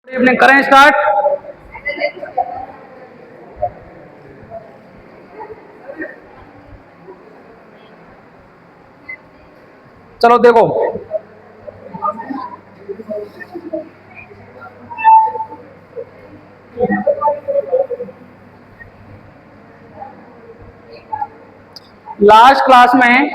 Evening करें start. चलो देखो, लास्ट क्लास में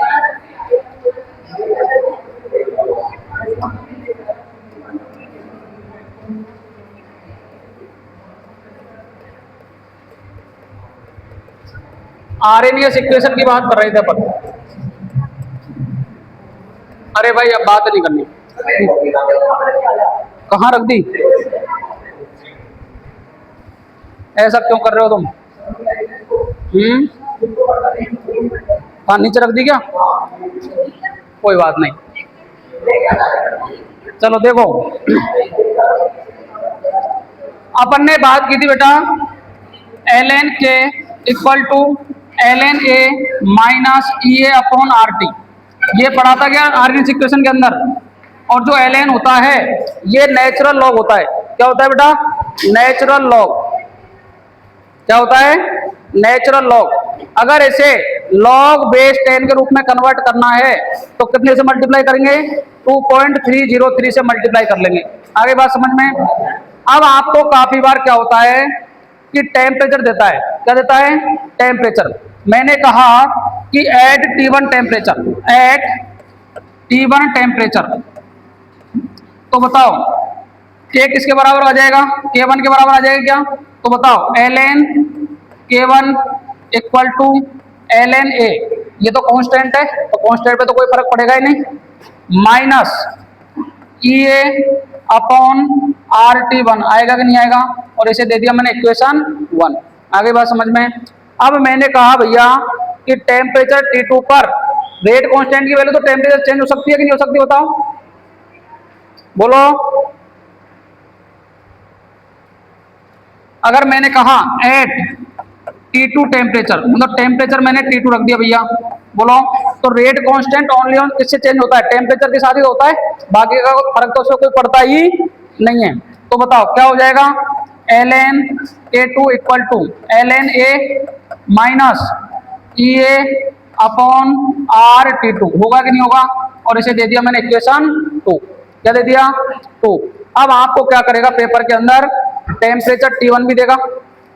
आरएनएस इक्वेशन की बात कर रहे थे अपन। अरे भाई अब बात नहीं करनी, कहाँ रख दी? ऐसा क्यों कर रहे हो तुम? हाँ नीचे रख दी क्या? कोई बात नहीं, चलो देखो, अपन ने बात की थी बेटा l n k equal to l N A minus E a upon R T. ये पढ़ा था क्या आरएनएस इक्वेशन के अंदर? और जो एल एन होता है ये नेचुरल लॉग होता है। क्या होता है बेटा? Natural log. क्या होता है? Natural log. अगर इसे लॉग बेस 10 के रूप में कन्वर्ट करना है तो कितने से मल्टीप्लाई करेंगे? 2.303 से मल्टीप्लाई कर लेंगे। आगे बात समझ में? अब आपको काफी बार क्या होता है कि टेम्परेचर देता है। क्या देता है? टेम्परेचर। मैंने कहा कि eight T1 temperature, eight T1 temperature, तो बताओ K किसके बराबर आ जाएगा? K1 के बराबर आ जाएगा क्या? तो बताओ ln K1 equal to ln A। ये तो कांस्टेंट है, तो कांस्टेंट पे तो कोई फर्क पड़ेगा ही नहीं, माइनस EA अपॉन RT1 आएगा कि नहीं आएगा? और इसे दे दिया मैंने इक्वेशन 1। आगे बात समझ में? अब मैंने कहा भैया कि टेम्परेचर T2 पर रेट कांस्टेंट की वैल्यू तो टेम्परेचर चेंज हो सकती है कि नहीं हो सकती? बताओ, बोलो। अगर मैंने कहा एट T2 टेम्परेचर, मतलब टेम्परेचर मैंने T2 रख दिया भैया, बोलो, तो रेट कांस्टेंट ओनली ऑन किससे चेंज होता है? टेम्परेचर के साथ ही होता है, बाकी का फर्क तो उसमें कोई पड़ता ही नहीं है। तो बताओ क्या हो जाएगा? ln K2 equal to ln A minus EA upon RT2 होगा कि नहीं होगा? और इसे दे दिया मैंने इक्वेशन 2। क्या दे दिया? 2। अब आपको क्या करेगा पेपर के अंदर? टेम्परेचर T1 भी देगा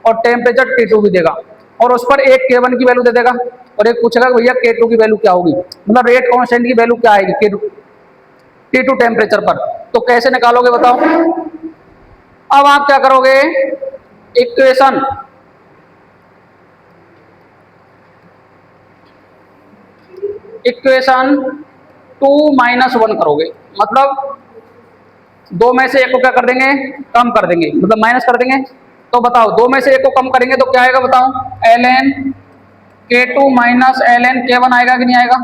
और टेम्परेचर T2 भी देगा, और उस पर एक K1 की वैल्यू दे देगा और एक पूछेगा भैया K2 की वैल्यू क्या होगी, मतलब रेट कांस्टेंट की वैल्यू क्या आएगी T2 टेम्परेचर पर। तो कैसे निकालोगे बताओ? अब आप क्या करोगे? इक्वेशन इक्वेशन 2 माइनस 1 करोगे, मतलब दो में से एक को क्या कर देंगे? कम कर देंगे, मतलब माइनस कर देंगे। तो बताओ दो में से एक को कम करेंगे तो क्या आएगा? बताओ, ln K2 minus ln K1 आएगा कि नहीं आएगा?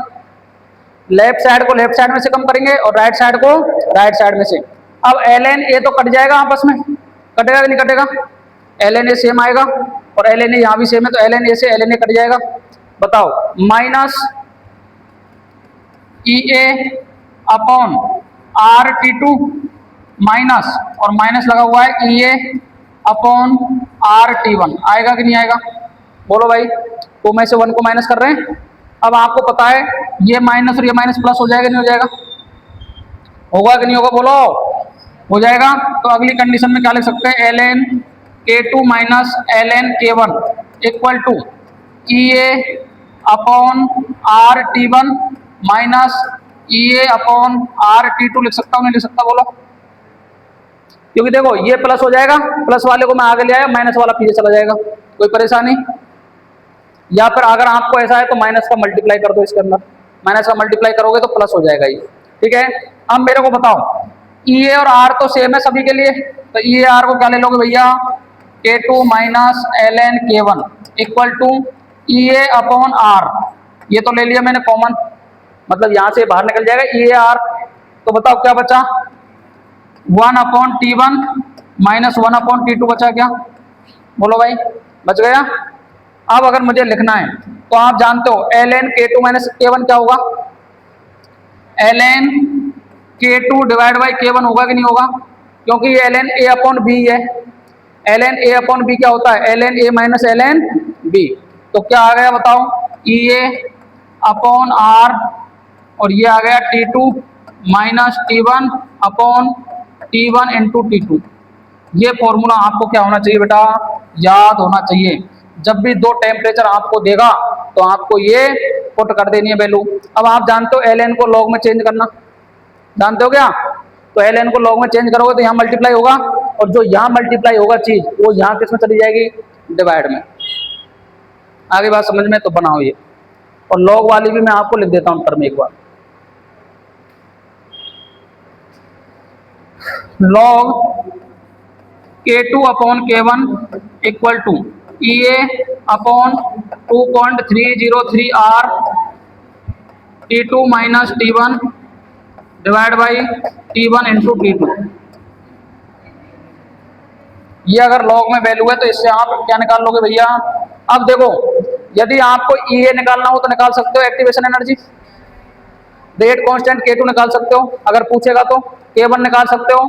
लेफ्ट साइड को लेफ्ट साइड में से कम करेंगे और राइट साइड को राइट साइड में से। अब ln A तो कट जाएगा आपस में, कटेगा कि नहीं कटेगा? ln A सेम आएगा और ln A यहाँ भी सेम है, तो ln A से ln A कट जाएगा। बताओ, minus EA upon RT2 minus, और माइनस लगा हुआ है EA अपॉन RT1 आएगा कि नहीं आएगा? बोलो भाई, 2 में से 1 को माइनस कर रहे हैं। अब आपको पता है ये माइनस और ये माइनस प्लस हो जाएगा नहीं हो जाएगा? होगा कि नहीं होगा? बोलो, हो जाएगा। तो अगली कंडीशन में क्या लिख सकते हैं? ln K2 minus ln K1 equal to EA upon RT1 minus EA upon RT2 लिख सकता हूँ नहीं लिख सकता? बोलो, क्योंकि देखो ये प्लस हो जाएगा, प्लस वाले को मैं आगे ले आया, माइनस वाला पीछे चला जाएगा, कोई परेशानी? या फिर अगर आपको ऐसा है तो माइनस का मल्टीप्लाई कर दो इसके अंदर, माइनस का मल्टीप्लाई करोगे तो प्लस हो जाएगा ये, ठीक है। अब मेरे को बताओ, EA और R तो सेम है सभी के लिए, तो EA R को क्या ले लोगे भैया? K2 minus ln K1 equal to EA upon R, ये तो ले लिया मैंने कॉमन, मतलब यहां से बाहर निकल जाएगा EA R। तो बताओ क्या बचा? 1 upon T1 minus 1 upon T2 बचा क्या? बोलो भाई, बच गया। अब अगर मुझे लिखना है तो आप जानते हो ln K2 माइनस K1 क्या होगा? ln K2 divide by K1 होगा कि नहीं होगा? क्योंकि ये L N A upon B है। L N A upon B क्या होता है? L N A minus L N B. तो क्या आ गया बताओ? ई ए अपॉन आर, और ये आ गया T two minus T one upon T one into T two. ये फॉर्मूला आपको क्या होना चाहिए बेटा? याद होना चाहिए। जब भी दो टेम्परेचर आपको देगा तो आपको ये पुट कर देनी है वैल्यू। अब आप जानते हो एल एन को लॉग में चेंज करना, जानते हो क्या? तो एल एन को लॉग में चेंज करोगे तो यहाँ मल्टीप्लाई होगा, और जो यहाँ मल्टीप्लाई होगा चीज वो यहाँ किस में चली जाएगी? डिवाइड में। आगे बात समझ में? तो बनाओ ये, और लॉग वाली भी मैं आपको लिख देता हूँ टर्म एक बार। Log K two upon K one equal to E a upon 2.303 R T two minus T one divide by T one into T two. ये अगर लॉग में वैल्यू है तो इससे आप क्या निकाल लोगे भैया? अब देखो, यदि आपको ई ए निकालना हो तो निकाल सकते हो एक्टिवेशन एनर्जी, रेट कांस्टेंट के टू निकाल सकते हो, अगर पूछेगा तो के वन निकाल सकते हो,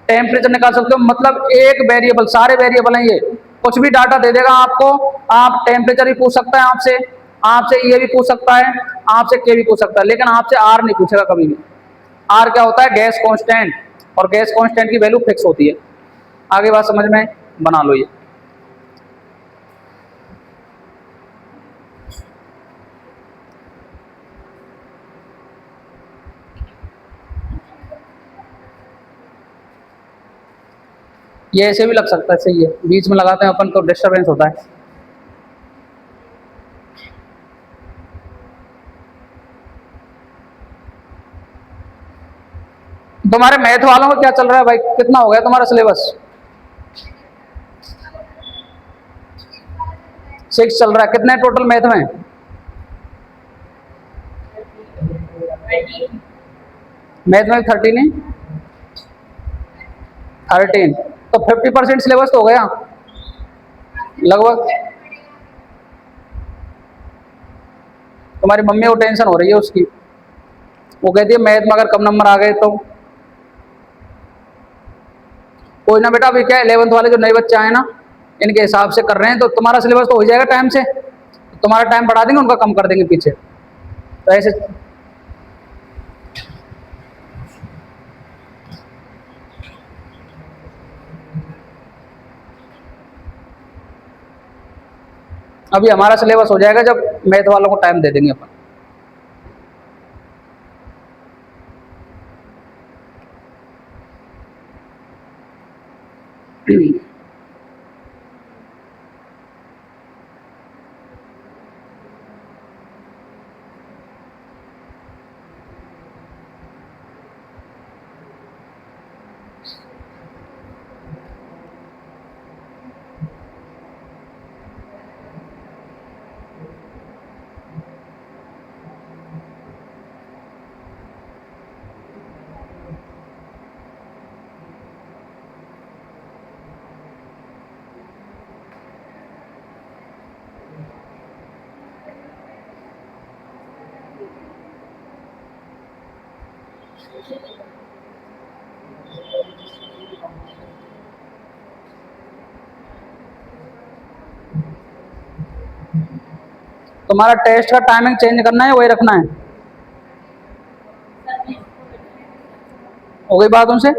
टेम्परेचर निकाल सकते हो। मतलब एक वेरिएबल, सारे वेरिएबल हैं ये, कुछ भी डाटा दे देगा आपको। आप टेम्परेचर भी पूछ सकता है आपसे, आपसे ये भी पूछ सकता है, आपसे के भी पूछ सकता है, लेकिन आपसे आर नहीं पूछेगा कभी भी। आर क्या होता है? गैस कांस्टेंट, और गैस कांस्टेंट की वैल्यू फिक्स होती है। आगे बात समझ में? बना लो ये। ये ऐसे भी लग सकता है, सही है, बीच में लगाते हैं अपन तो डिस्टरबेंस होता है। तुम्हारे मैथ वालों में क्या चल रहा है भाई? कितना हो गया तुम्हारा सिलेबस? 6 चल रहा है। कितने टोटल मैथ में? मैथ में 13 नहीं, 13। तो 50% सिलेबस तो हो गया लगभग। तुम्हारी मम्मी को टेंशन हो रही है उसकी, वो कहती है मैथ में अगर कम नंबर आ गए तो। कोई ना बेटा, अभी क्या 11th वाले जो नए बच्चे आए ना, इनके हिसाब से कर रहे हैं, तो तुम्हारा सिलेबस तो हो जाएगा टाइम से। तुम्हारा टाइम बढ़ा देंगे, उनका कम कर देंगे पीछे, तो ऐसे। अभी हमारा सिलेबस हो जाएगा जब मैथ वालों को टाइम दे देंगे अपन। तुम्हारा टेस्ट का टाइमिंग चेंज करना है, वही रखना है? हो गई बात उनसे?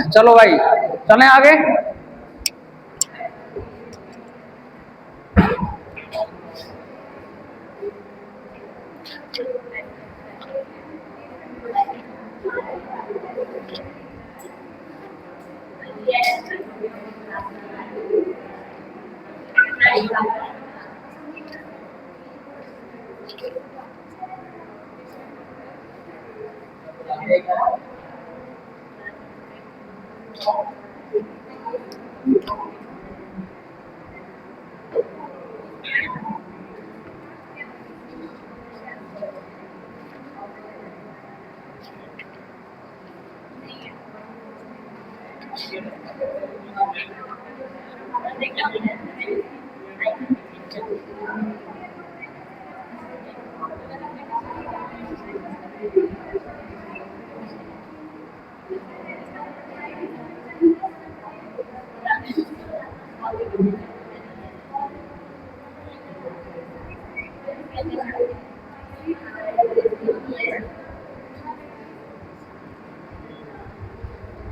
चलो भाई, चलें आगे।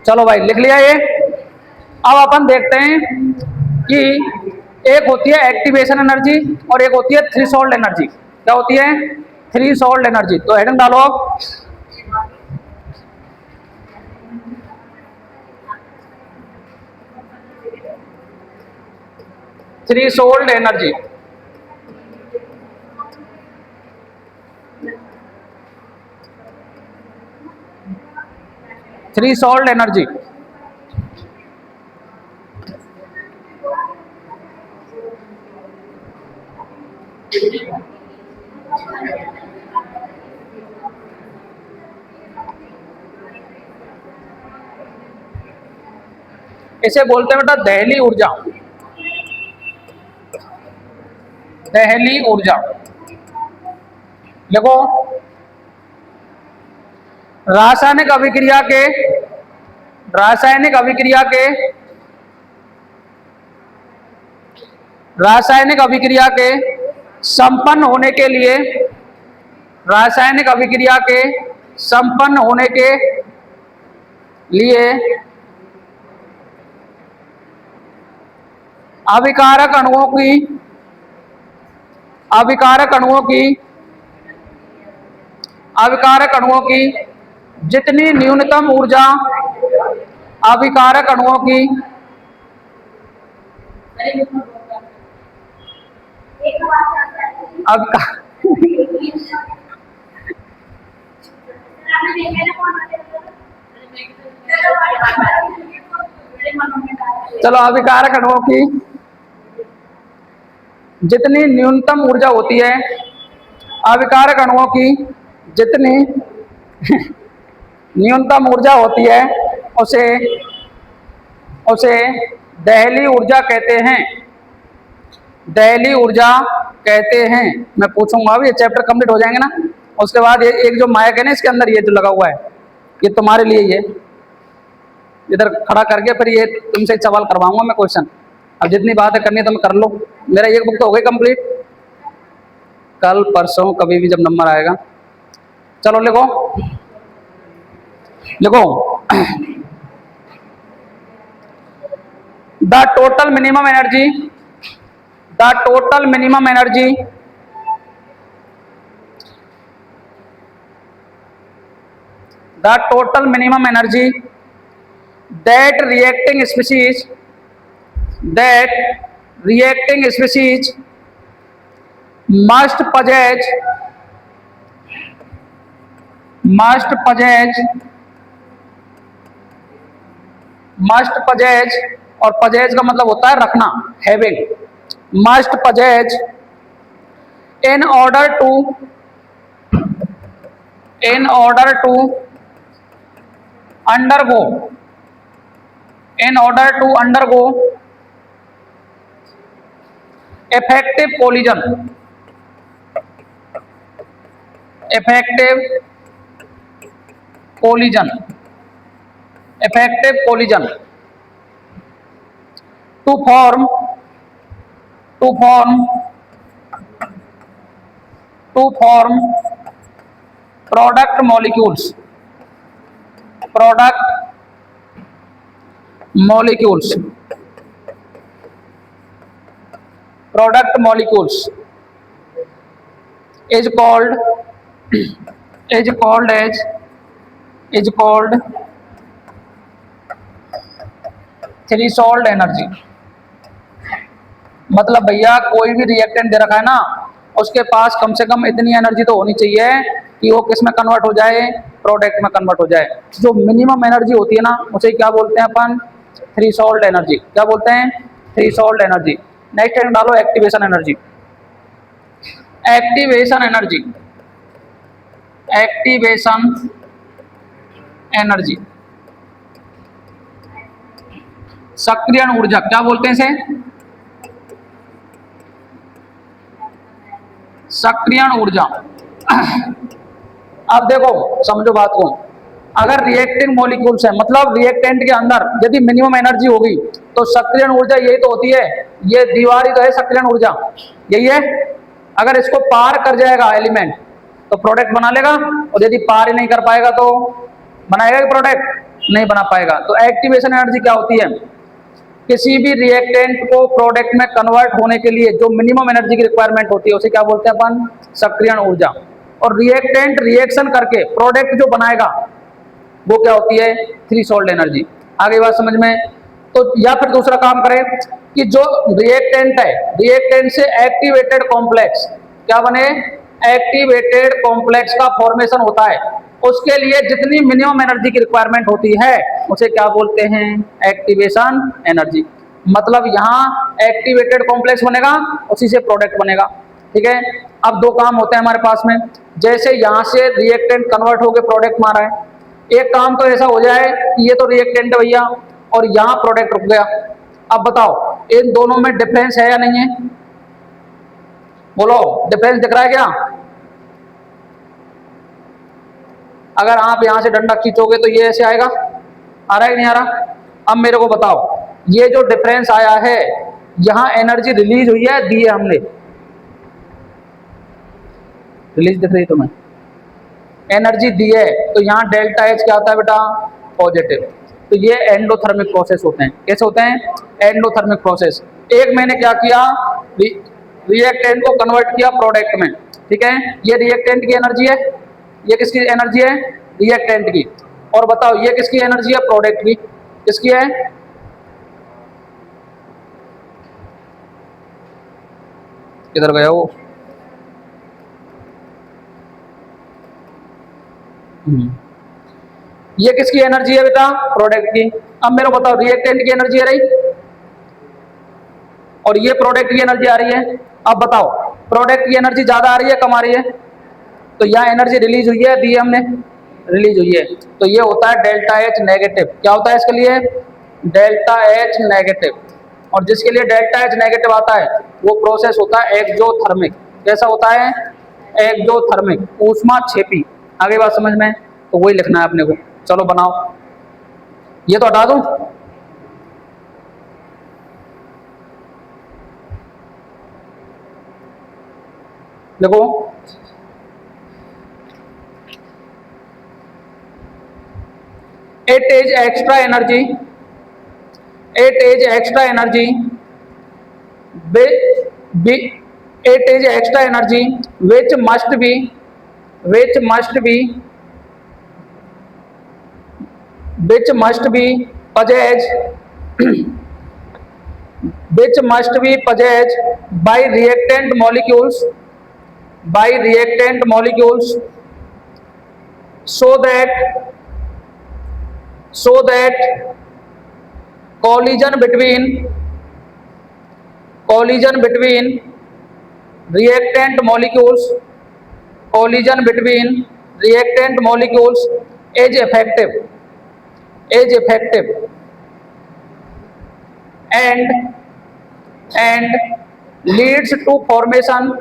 चलो भाई लिख लिया ये। अब अपन देखते हैं कि एक होती है एक्टिवेशन एनर्जी और एक होती है थ्रेशोल्ड एनर्जी। क्या होती है? Threshold energy. तो हेडिंग डालो आप, थ्रेशोल्ड एनर्जी। थ्रेशोल्ड एनर्जी इसे बोलते हैं बेटा दहली ऊर्जा। दहली ऊर्जा। देखो रासायनिक अभिक्रिया के रासायनिक अभिक्रिया के रासायनिक अभिक्रिया के संपन्न होने के लिए रासायनिक अभिक्रिया के संपन्न होने के लिए अभिकारक अणुओं की अभिकारक अणुओं की अभिकारक अणुओं की जितनी न्यूनतम ऊर्जा अभिकारक अणुओं की चलो अभिकारक अणुओं की जितनी न्यूनतम ऊर्जा होती है, अभिकारक अणुओं की जितनी न्यूनतम ऊर्जा होती है उसे उसे दहली ऊर्जा कहते हैं। दहली ऊर्जा कहते हैं। मैं पूछूंगा अभी, ये चैप्टर कंप्लीट हो जाएंगे ना, उसके बाद ये एक जो माइक है ना इसके अंदर ये जो लगा हुआ है ये तुम्हारे लिए, ये इधर खड़ा करके फिर ये तुमसे सवाल करवाऊंगा मैं क्वेश्चन। अब जितनी बातें करनी है तो मैं कर लो। मेरा एक बुक तो हो गई कंप्लीट, कल परसों कभी भी जब नंबर आएगा। चलो लिखो लिखो the total minimum energy the total minimum energy the total minimum energy that reacting species must possess और possess का मतलब होता है रखना, having, must possess in order to undergo effective collision to form product molecules is called threshold energy। मतलब भैया कोई भी रिएक्टेंट दे रखा है ना, उसके पास कम से कम इतनी एनर्जी तो होनी चाहिए कि वो किस में कन्वर्ट हो जाए, प्रोडक्ट में कन्वर्ट हो जाए। जो मिनिमम एनर्जी होती है ना, उसे क्या बोलते हैं अपन, थ्रेशोल्ड एनर्जी। क्या बोलते हैं, थ्रेशोल्ड एनर्जी। नेक्स्ट डालो activation energy. Activation energy, activation energy, सक्रियण ऊर्जा क्या बोलते हैं इसे, सक्रियण ऊर्जा। अब देखो समझो बात को, अगर रिएक्टिंग मॉलिक्यूल्स है, मतलब रिएक्टेंट के अंदर यदि मिनिमम एनर्जी होगी तो सक्रियण ऊर्जा यही तो होती है, ये दीवार ही तो है सक्रियण ऊर्जा, यही है। अगर इसको पार कर जाएगा एलिमेंट तो प्रोडक्ट बना लेगा, और यदि पार ही नहीं कर पाएगा तो बनाएगा कि प्रोडक्ट नहीं बना पाएगा। तो एक्टिवेशन एनर्जी क्या होती है, किसी भी रिएक्टेंट को प्रोडक्ट में कन्वर्ट होने के लिए जो मिनिमम एनर्जी की रिक्वायरमेंट होती है उसे क्या बोलते हैं अपन, सक्रियण ऊर्जा। और रिएक्टेंट रिएक्शन करके प्रोडक्ट जो बनाएगा वो क्या होती है, थ्रेशोल्ड एनर्जी। आगे बात समझ में। तो या फिर दूसरा काम करें कि जो रिएक्टेंट है, रिएक्टेंट से एक्टिवेटेड कॉम्प्लेक्स क्या बने, एक्टिवेटेड कॉम्प्लेक्स का फॉर्मेशन होता है, उसके लिए जितनी मिनिमम एनर्जी की रिक्वायरमेंट होती है उसे क्या बोलते हैं, एक्टिवेशन एनर्जी। मतलब यहाँ एक्टिवेटेड कॉम्प्लेक्स बनेगा, उसी से प्रोडक्ट बनेगा। ठीक है, अब दो काम होते हैं हमारे पास में, जैसे यहाँ से रिएक्टेंट कन्वर्ट होकर प्रोडक्ट में आ रहा है, एक काम तो ऐसा हो जाए कि ये तो रिएक्टेंट है भैया और यहाँ प्रोडक्ट रुक गया। अब बताओ इन दोनों में डिफरेंस है या नहीं है, बोलो डिफरेंस दिख रहा है क्या। अगर आप यहां से डंडा खींचोगे तो ये ऐसे आएगा, आ रहा है कि नहीं आ रहा। अब मेरे को बताओ ये जो डिफरेंस आया है, यहां एनर्जी रिलीज हुई है, दी है हमने, रिलीज दिख रही तुम्हें, एनर्जी दी है, तो यहाँ डेल्टा एच क्या होता है बेटा, पॉजिटिव। तो ये एंडोथर्मिक प्रोसेस होते हैं। कैसे होते हैं, एंडोथर्मिक प्रोसेस। एक मैंने क्या किया, रिएक्टेंट को कन्वर्ट किया प्रोडक्ट में, ठीक है, ये रिएक्टेंट की एनर्जी है, ये किसकी एनर्जी है, रिएक्टेंट की। और बताओ ये किसकी एनर्जी है, प्रोडक्ट की। किसकी है, किधर गया वो, ये किसकी एनर्जी है बेटा, प्रोडक्ट की। अब मेरे को बताओ रिएक्टेंट की एनर्जी आ रही और ये प्रोडक्ट की एनर्जी आ रही है। अब बताओ प्रोडक्ट की एनर्जी ज्यादा आ रही है कम आ रही है, तो यहाँ एनर्जी रिलीज हुई है, दी है हमने, रिलीज हुई है, तो ये होता है डेल्टा एच नेगेटिव। क्या होता है इसके लिए, डेल्टा एच नेगेटिव। और जिसके लिए डेल्टा एच नेगेटिव आता है वो प्रोसेस होता है एक्सोथर्मिक। कैसा होता है, एक्सोथर्मिक, ऊष्मा क्षेपी। आगे बात समझ में, तो वही लिखना है अपने को। चलो बनाओ, ये तो हटा दूं, देखो it is extra energy, it is extra energy, it is extra energy which must be possessed by reactant molecules so that collision between reactant molecules is effective and leads to formation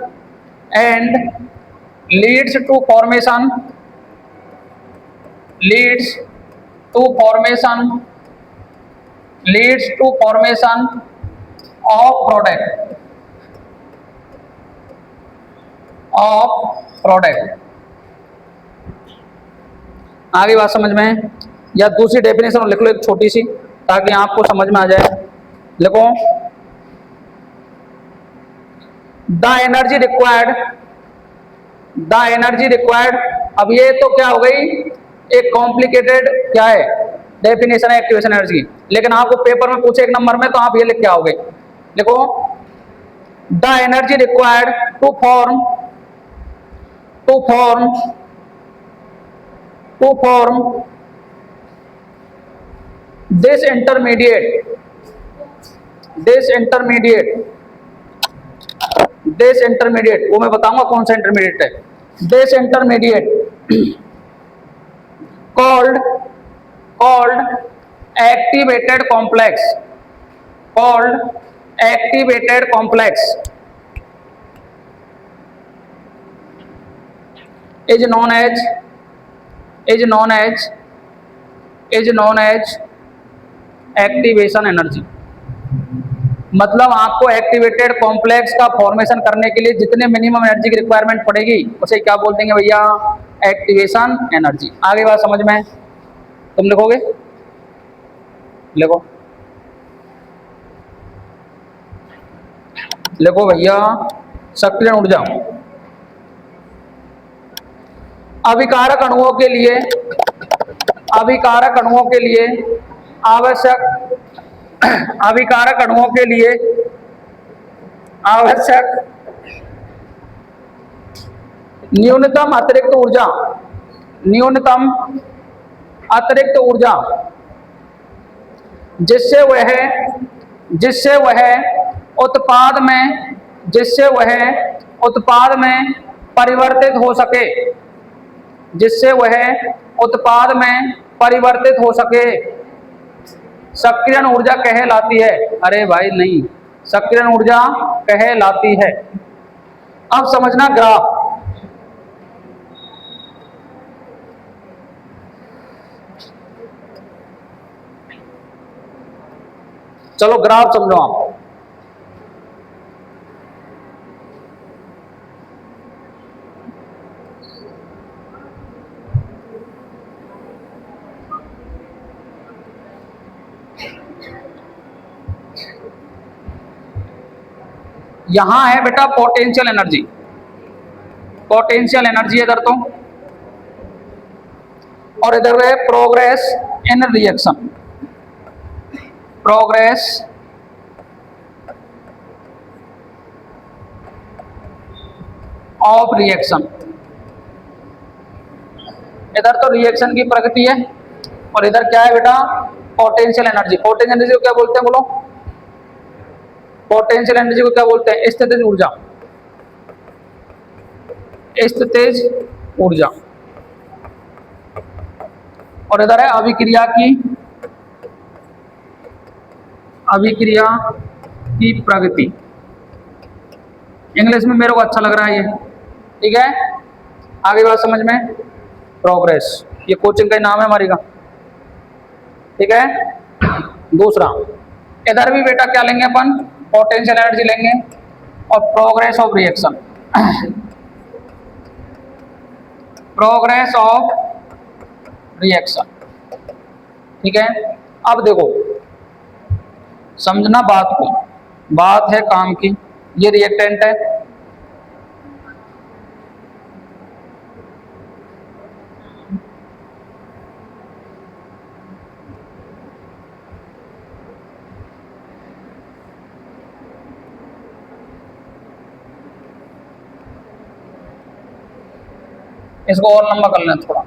of product। आगे बात समझ में, या दूसरी definition लिख लो एक छोटी सी ताकि आपको समझ में आ जाए। लिखो द एनर्जी रिक्वायर्ड। अब ये तो क्या हो गई, एक कॉम्प्लिकेटेड क्या है डेफिनेशन है एक्टिवेशन एनर्जी की, लेकिन आपको पेपर में पूछे एक नंबर में तो आप ये लिख के आओगे। देखो the energy required to form to form to form this intermediate this intermediate this intermediate, वो मैं बताऊंगा कौन सा इंटरमीडिएट है। This intermediate called called activated complex called activated complex is known as activation energy. मतलब आपको एक्टिवेटेड कॉम्प्लेक्स का formation करने के लिए जितने मिनिमम एनर्जी की रिक्वायरमेंट पड़ेगी उसे क्या बोल देंगे भैया, एक्टिवेशन एनर्जी। आगे बात समझ में, तुम लिखोगे, लिखो लिखो भैया, सक्रियण ऊर्जा अभिकारक अणुओं के लिए आवश्यक अभिकारक अणुओं के लिए आवश्यक न्यूनतम अतिरिक्त ऊर्जा जिससे वह उत्पाद में परिवर्तित हो सके, सक्रियण ऊर्जा कहलाती है। अरे भाई नहीं, सक्रियण ऊर्जा कहलाती है। अब समझना ग्राफ, चलो ग्राफ समझो आप। यहां है बेटा पोटेंशियल एनर्जी इधर तो, और इधर है progress in reaction, progress of reaction. इधर तो रिएक्शन की प्रगति है और इधर क्या है बेटा, पोटेंशियल एनर्जी। पोटेंशियल एनर्जी को क्या बोलते हैं, बोलो, पोटेंशियल एनर्जी को क्या बोलते हैं, स्थितिज ऊर्जा, स्थितिज ऊर्जा। और इधर है अभिक्रिया की प्रगति। इंग्लिश में मेरे को अच्छा लग रहा है ये, ठीक है। आगे बात समझ में, प्रोग्रेस, ये कोचिंग का नाम है हमारी का, ठीक है। दूसरा, इधर भी बेटा क्या लेंगे अपन, पोटेंशियल एनर्जी लेंगे और progress of reaction, progress of reaction, ठीक है। अब देखो समझना बात को, बात है काम की। ये रिएक्टेंट है, इसको और लंबा कर लें थोड़ा।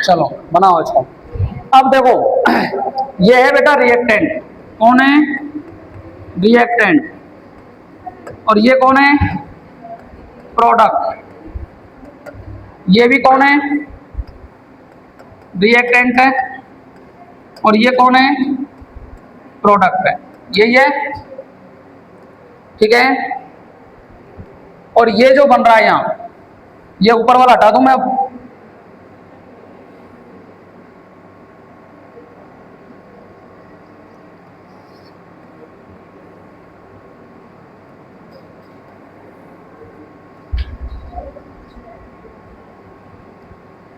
चलो बनाओ इसको। अब देखो ये है बेटा रिएक्टेंट, कौन है? रिएक्टेंट। और ये कौन है? प्रोडक्ट। ये भी कौन है? रिएक्टेंट है। और ये कौन है? प्रोडक्ट है। यही है, ठीक है। और ये जो बन रहा है यहां, ये ऊपर वाला हटा दूं मैं अब।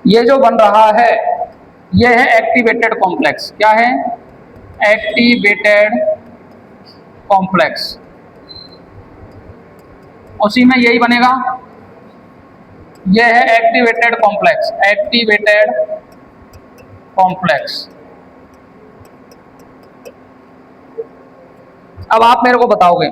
ये जो बन रहा है ये है एक्टिवेटेड कॉम्प्लेक्स। क्या है? Activated complex. उसी में यही बनेगा। ये है एक्टिवेटेड कॉम्प्लेक्स, एक्टिवेटेड कॉम्प्लेक्स। अब आप मेरे को बताओगे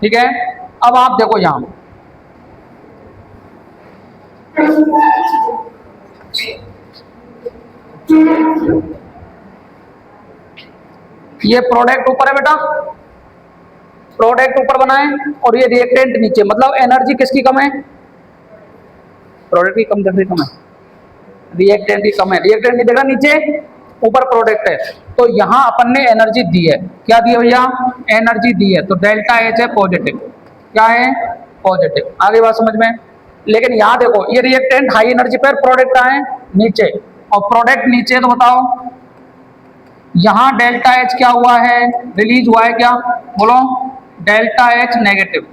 ठीक है। अब आप देखो यहां ये प्रोडक्ट ऊपर है बेटा, प्रोडक्ट ऊपर बना है और ये रिएक्टेंट नीचे, मतलब एनर्जी किसकी कम है? प्रोडक्ट की कम दिख रही, कम है, रिएक्टेंट की कम है। रिएक्टेंट नहीं दिख रहा नीचे, ऊपर प्रोडक्ट है। तो यहां अपन ने एनर्जी दी है। क्या दी है भैया? एनर्जी दी है। तो डेल्टा एच है पॉजिटिव। क्या है? पॉजिटिव। आगे बात समझ में? लेकिन यहां देखो ये रिएक्टेंट हाई एनर्जी पर, प्रोडक्ट कहां है? नीचे। और प्रोडक्ट नीचे, तो बताओ यहां डेल्टा एच क्या हुआ है? रिलीज हुआ है क्या? बोलो। Delta H negative.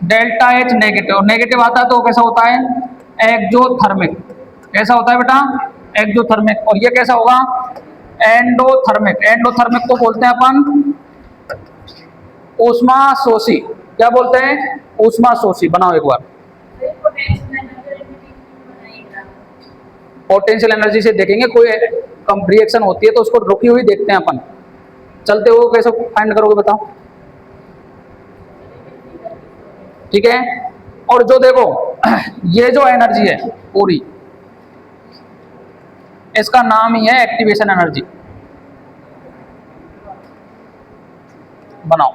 Delta H negative. Negative आता है तो कैसा होता है? एक्सोथर्मिक। कैसा होता है बेटा? एक्सोथर्मिक। और ये कैसा होगा? एंडोथर्मिक। एंडोथर्मिक को बोलते हैं अपन ऊष्मा शोषी। क्या बोलते हैं? ऊष्मा शोषी। बनाओ एक बार। पोटेंशियल एनर्जी से देखेंगे, कोई कम रिएक्शन होती है तो उसको रुकी हुई देखते हैं अपन। चलते हुए कैसे फाइंड करोगे बताओ? ठीक है। और जो देखो ये जो एनर्जी है पूरी, इसका नाम ही है एक्टिवेशन एनर्जी। बनाओ।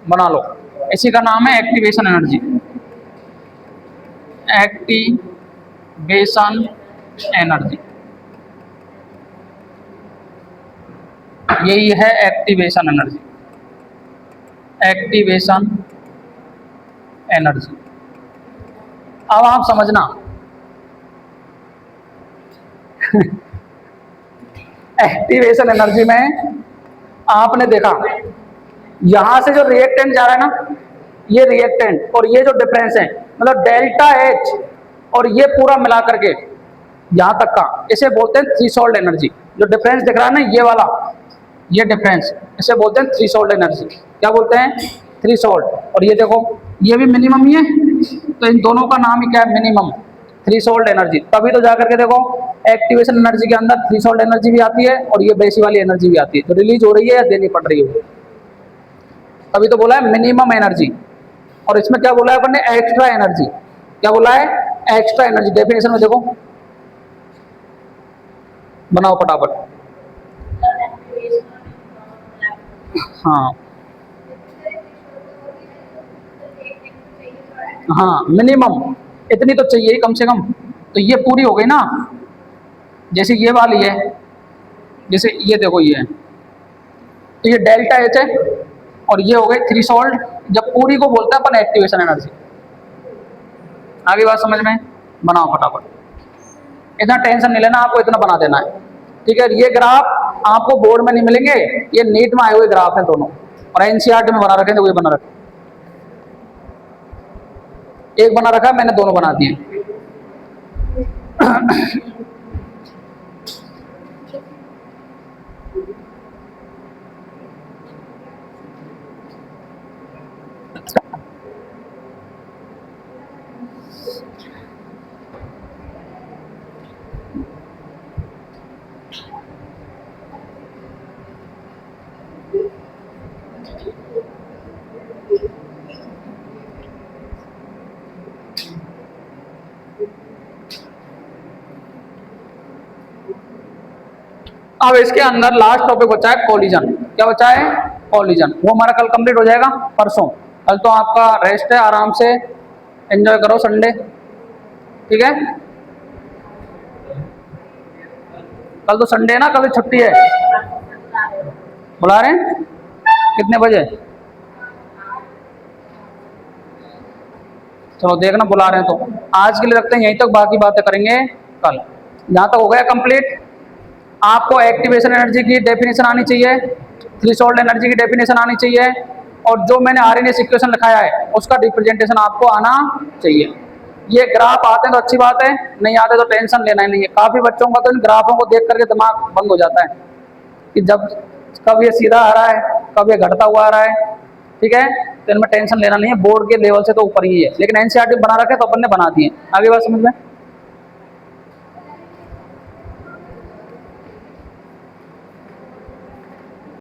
बना लो। इसी का नाम है एक्टिवेशन एनर्जी। एक्टिवेशन एनर्जी, यही है एक्टिवेशन एनर्जी। Activation energy. अब आप समझना एक्टिवेशन एनर्जी में आपने देखा यहां से जो रिएक्टेंट जा रहा है ना, ये रिएक्टेंट और ये जो डिफरेंस है, मतलब डेल्टा एच और ये पूरा मिला करके यहां तक का, इसे बोलते हैं थ्रीशोल्ड एनर्जी। जो डिफरेंस दिख रहा है ना ये वाला, ये डिफरेंस, इसे बोलते हैं थ्रीशोल्ड एनर्जी। क्या बोलते हैं? थ्रीशोल्ड। और ये देखो ये भी मिनिमम ही है, तो इन दोनों का नाम ही क्या है? मिनिमम। Threshold energy. तभी तो जाकर के देखो एक्टिवेशन एनर्जी के अंदर थ्रीशोल्ड एनर्जी भी आती है और ये बेसिक वाली एनर्जी भी आती है, जो रिलीज हो रही है या देनी पड़ रही है। तभी तो बोला है मिनिमम एनर्जी। और इसमें क्या बोला है अपन ने? Extra energy. क्या बोला है? Extra energy. डेफिनेशन में देखो, बनाओ फटाफट। हाँ हाँ, मिनिमम इतनी तो चाहिए ही कम से कम। तो ये पूरी हो गई ना, जैसे ये वाली है, जैसे ये देखो ये है, तो ये डेल्टा एच है और ये हो गई थ्रीशोल्ड। जब पूरी को बोलते हैं अपन एक्टिवेशन एनर्जी। आगे बात समझ में? बनाओ फटाफट। इतना टेंशन नहीं लेना, आपको इतना बना देना है। ठीक है। ये ग्राफ आपको बोर्ड में नहीं मिलेंगे, ये नीट में आए हुए ग्राफ हैं दोनों, और एनसीईआरटी में बना रखे थे, वही बना रखे, एक बना रखा है मैंने, दोनों बना दिए। अब इसके अंदर लास्ट टॉपिक बचा है कॉलिजन। क्या बचा है? कॉलिजन। वो हमारा कल कंप्लीट हो जाएगा, परसों। कल तो आपका रेस्ट है, आराम से एंजॉय करो संडे, ठीक है। कल तो संडे है ना, कल तो छुट्टी है। बुला रहे हैं कितने बजे? चलो देखना, बुला रहे हैं तो आज के लिए रखते हैं यहीं तक, बाकी बातें करेंगे कल। जहाँ तक हो गया कंप्लीट। आपको एक्टिवेशन एनर्जी की डेफिनेशन आनी चाहिए, थ्रेशोल्ड एनर्जी की डेफिनेशन आनी चाहिए, और जो मैंने आरएनएस इक्वेशन लिखाया है उसका रिप्रेजेंटेशन आपको आना चाहिए। ये ग्राफ आते हैं तो अच्छी बात है, नहीं आते तो टेंशन लेना ही नहीं है। काफ़ी बच्चों का तो इन ग्राफों को देख करके दिमाग बंद हो जाता है कि जब कब ये सीधा आ रहा है, कब ये घटता हुआ आ रहा है, ठीक है। तो इनमें टेंशन लेना नहीं है, बोर्ड के लेवल से तो ऊपर ही है, लेकिन एनसीईआरटी बना रखे तो अपन ने बना दिए। आगे बात समझ में?